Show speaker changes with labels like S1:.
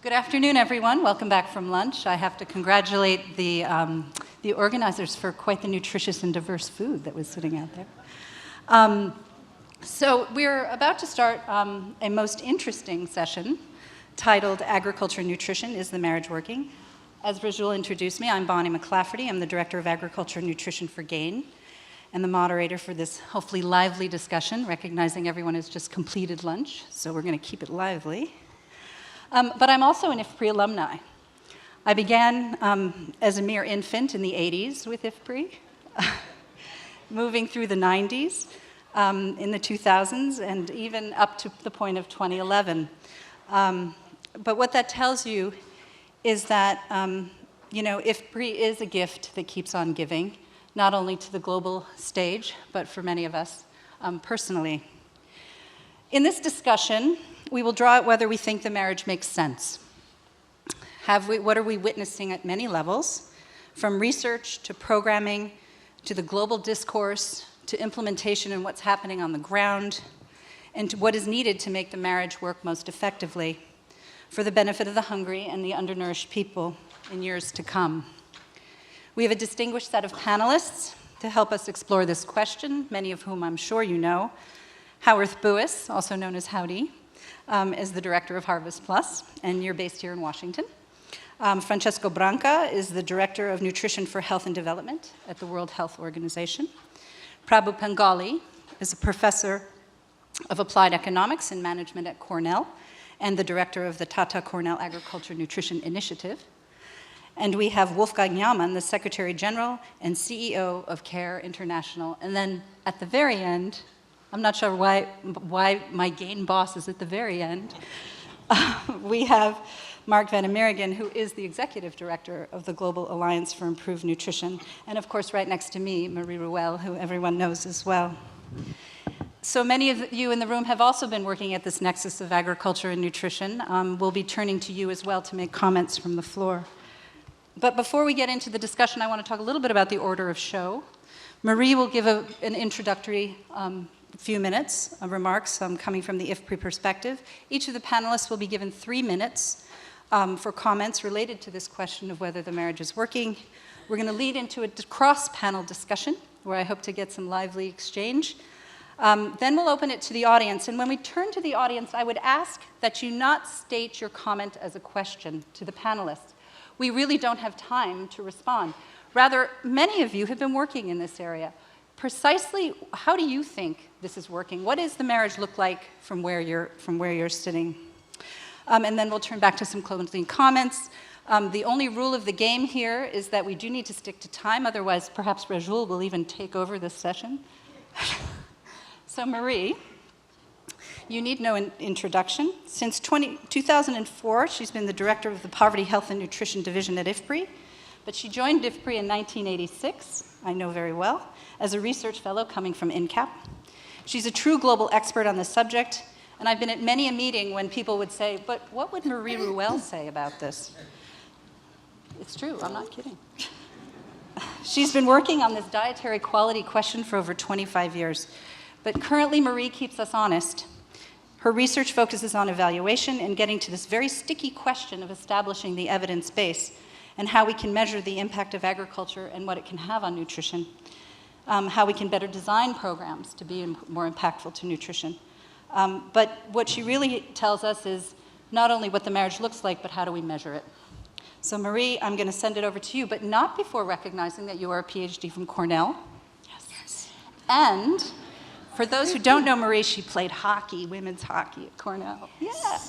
S1: Good afternoon, everyone. Welcome back from lunch. I have to congratulate the organizers for quite the nutritious and diverse food that was sitting out there. So we're about to start a most interesting session titled Agriculture and Nutrition, Is the Marriage Working? As Rajul introduced me, I'm Bonnie McClafferty. I'm the Director of Agriculture and Nutrition for GAIN and the moderator for this hopefully lively discussion, recognizing everyone has just completed lunch, so we're going to keep it lively. But I'm also an IFPRI alumni. I began as a mere infant in the 80s with IFPRI, moving through the 90s, in the 2000s, and even up to the point of 2011. But what that tells you is that, IFPRI is a gift that keeps on giving, not only to the global stage, but for many of us personally. In this discussion, we will draw out whether we think the marriage makes sense. What are we witnessing at many levels, from research to programming, to the global discourse, to implementation and what's happening on the ground, and to what is needed to make the marriage work most effectively for the benefit of the hungry and the undernourished people in years to come. We have a distinguished set of panelists to help us explore this question, many of whom I'm sure you know. Howarth Buis, also known as Howdy, is the director of Harvest Plus, and you're based here in Washington. Francesco Branca is the director of Nutrition for Health and Development at the World Health Organization. Prabhu Pangali is a professor of applied economics and management at Cornell and the director of the Tata Cornell Agriculture Nutrition Initiative. And we have Wolfgang Jamann, the Secretary General and CEO of CARE International. And then at the very end, I'm not sure why my GAIN boss is at the very end. We have Mark Van Amerigen, who is the executive director of the Global Alliance for Improved Nutrition. And of course, right next to me, Marie Ruel, who everyone knows as well. So many of you in the room have also been working at this nexus of agriculture and nutrition. We'll be turning to you as well to make comments from the floor. But before we get into the discussion, I want to talk a little bit about the order of show. Marie will give an introductory few minutes of remarks coming from the IFPRI perspective. Each of the panelists will be given 3 minutes for comments related to this question of whether the marriage is working. We're going to lead into a cross-panel discussion where I hope to get some lively exchange. Then we'll open it to the audience. And when we turn to the audience, I would ask that you not state your comment as a question to the panelists. We really don't have time to respond. Rather, many of you have been working in this area. Precisely, how do you think this is working? What does the marriage look like from where you're sitting? And then we'll turn back to some closing comments. The only rule of the game here is that we do need to stick to time, otherwise perhaps Rajul will even take over this session. So Marie, you need no introduction. Since 2004, she's been the director of the Poverty, Health, and Nutrition Division at IFPRI, but she joined IFPRI in 1986, I know very well, as a research fellow coming from INCAP. She's a true global expert on this subject, and I've been at many a meeting when people would say, but what would Marie Ruel say about this? It's true, I'm not kidding. She's been working on this dietary quality question for over 25 years, but currently Marie keeps us honest. Her research focuses on evaluation and getting to this very sticky question of establishing the evidence base and how we can measure the impact of agriculture and what it can have on nutrition, how we can better design programs to be more impactful to nutrition. But what she really tells us is not only what the marriage looks like, but how do we measure it. So Marie, I'm going to send it over to you, but not before recognizing that you are a PhD from Cornell. Yes. And for those who don't know Marie, she played hockey, women's hockey at Cornell. Yeah.